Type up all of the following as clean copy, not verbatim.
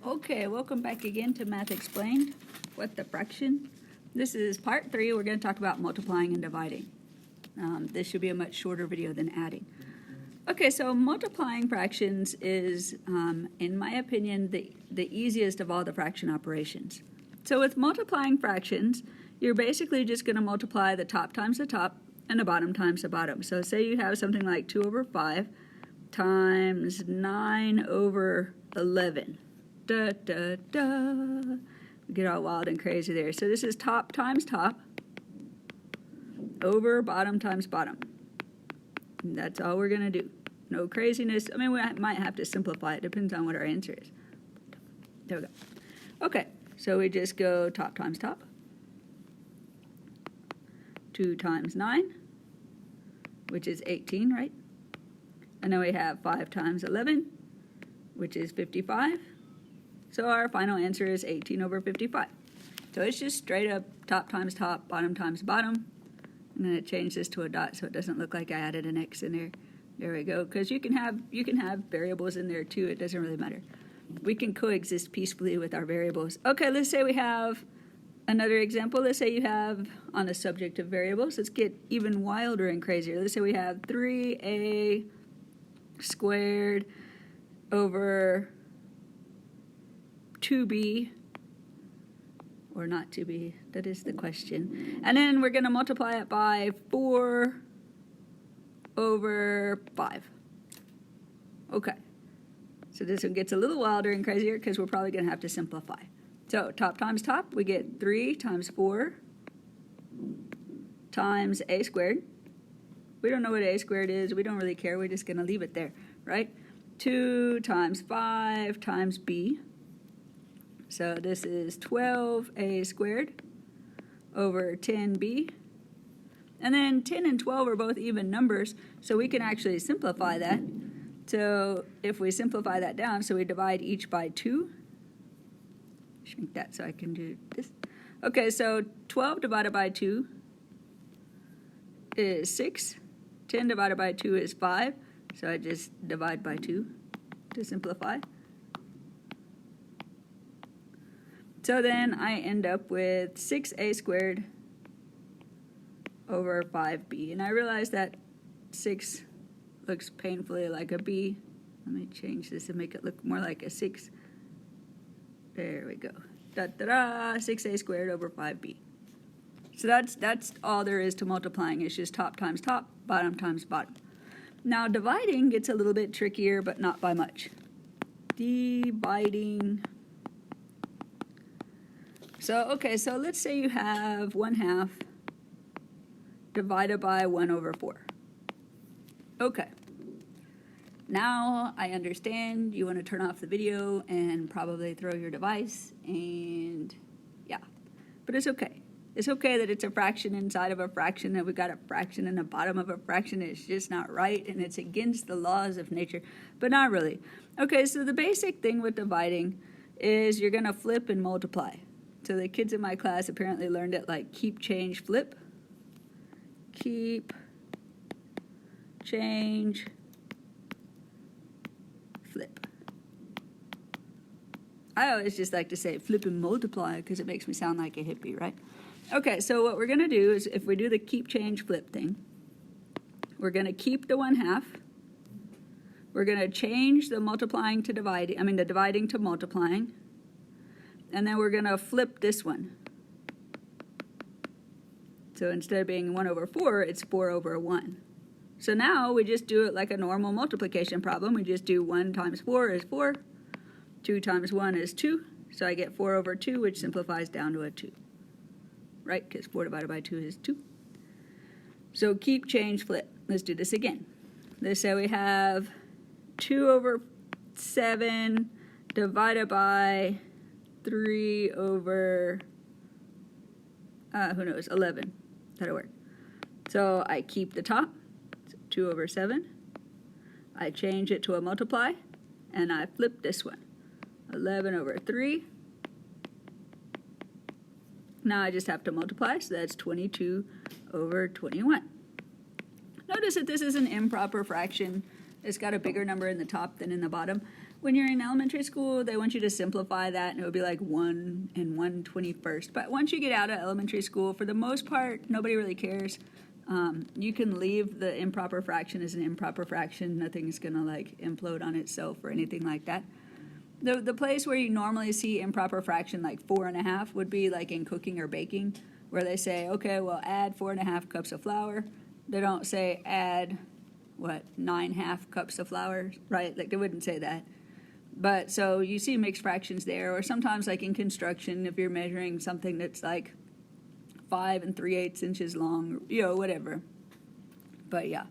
Okay, welcome back again to Math Explained. What the fraction? This is part 3. We're going to talk about multiplying and dividing. This should be a much shorter video than adding. Okay, so multiplying fractions is, in my opinion, the easiest of all the fraction operations. So with multiplying fractions, you're basically just going to multiply the top times the top and the bottom times the bottom. So say you have something like 2 over 5 times 9 over 11. Da, da, da. We get all wild and crazy there. So this is top times top over bottom times bottom. And that's all we're going to do. No craziness. I mean, we might have to simplify it. Depends on what our answer is. There we go. Okay, so we just go top times top. 2 times 9, which is 18, right? And then we have 5 times 11, which is 55. So our final answer is 18 over 55. So it's just straight up top times top, bottom times bottom. And then it changed this to a dot so it doesn't look like I added an X in there. There we go. Because you can have variables in there too. It doesn't really matter. We can coexist peacefully with our variables. Okay, let's say we have another example. Let's say you have, on the subject of variables, let's get even wilder and crazier. Let's say we have 3a squared over 2b, or not 2b, that is the question. And then we're going to multiply it by 4 over 5. Okay, so this one gets a little wilder and crazier because we're probably going to have to simplify. So top times top, we get 3 times 4 times a squared. We don't know what a squared is. We don't really care. We're just going to leave it there, right? 2 times 5 times b. So this is 12a squared over 10b. And then 10 and 12 are both even numbers, so we can actually simplify that. So if we simplify that down, so we divide each by 2. Shrink that so I can do this. Okay, so 12 divided by 2 is 6. 10 divided by 2 is 5. So I just divide by 2 to simplify. So then I end up with 6a squared over 5b. And I realize that 6 looks painfully like a b. Let me change this and make it look more like a 6. There we go. Da-da-da, 6a squared over 5b. So that's all there is to multiplying. It's just top times top, bottom times bottom. Now dividing gets a little bit trickier, but not by much. Dividing. So, okay, so let's say you have 1/2 divided by 1 over 4. Okay. Now I understand you want to turn off the video and probably throw your device, and yeah. But it's okay. It's okay that it's a fraction inside of a fraction, that we got a fraction in the bottom of a fraction. It's just not right, and it's against the laws of nature, but not really. Okay, so the basic thing with dividing is you're going to flip and multiply. So the kids in my class apparently learned it like keep, change, flip. Keep, change, flip. I always just like to say flip and multiply because it makes me sound like a hippie, right? Okay, so what we're going to do is if we do the keep, change, flip thing, we're going to keep the 1/2. We're going to change the multiplying to dividing, the dividing to multiplying. And then we're going to flip this one. So instead of being 1 over 4, it's 4 over 1. So now we just do it like a normal multiplication problem. We just do 1 times 4 is 4. 2 times 1 is 2. So I get 4 over 2, which simplifies down to a 2. Right? Because 4 divided by 2 is 2. So keep, change, flip. Let's do this again. Let's say we have 2 over 7 divided by 3 over, 11. That'll work. So I keep the top, 2 over 7. I change it to a multiply, and I flip this one. 11 over 3. Now I just have to multiply, so that's 22 over 21. Notice that this is an improper fraction. It's got a bigger number in the top than in the bottom. when you're in elementary school, they want you to simplify that, and it would be like 1 and 1/21st. But once you get out of elementary school, for the most part, nobody really cares. You can leave the improper fraction as an improper fraction. Nothing's going to like implode on itself or anything like that. The place where you normally see improper fraction like 4.5 would be like in cooking or baking, where they say, okay, well, add 4.5 cups of flour. They don't say add, 9.5 cups of flour, right? Like they wouldn't say that. But so you see mixed fractions there, or sometimes like in construction, if you're measuring something that's like 5 3/8 inches long, whatever. But yeah,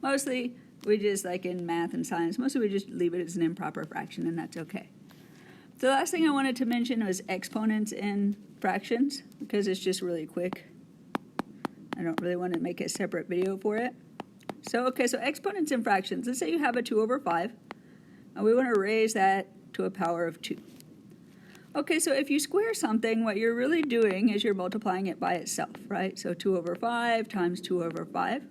mostly we just, like in math and science, mostly we just leave it as an improper fraction, and that's okay. The last thing I wanted to mention was exponents in fractions, because it's just really quick. I don't really want to make a separate video for it. So exponents in fractions. Let's say you have a 2/5, and we want to raise that to a power of 2. Okay, so if you square something, what you're really doing is you're multiplying it by itself, right? So 2/5 times 2/5.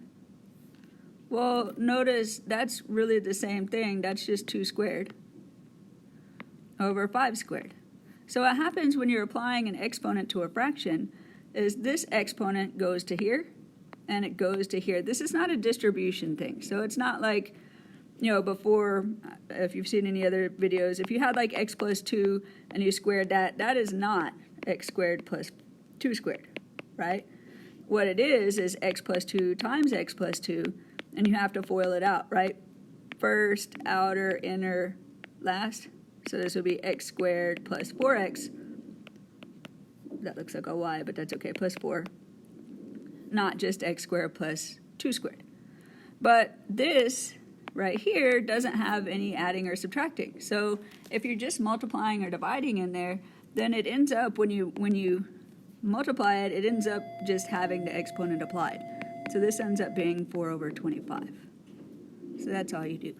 Well, notice that's really the same thing. That's just 2 squared over 5 squared. So what happens when you're applying an exponent to a fraction is this exponent goes to here, and it goes to here. This is not a distribution thing. So it's not like, before, if you've seen any other videos, if you had like x plus 2 and you squared that, that is not x squared plus 2 squared, right? What it is x plus 2 times x plus 2, and you have to FOIL it out, right? First, outer, inner, last. So this would be x squared plus 4x. That looks like a y, but that's okay, plus 4. Not just x squared plus 2 squared. But this right here doesn't have any adding or subtracting. So if you're just multiplying or dividing in there, then it ends up, when you multiply it, it ends up just having the exponent applied. So this ends up being 4/25. So that's all you do.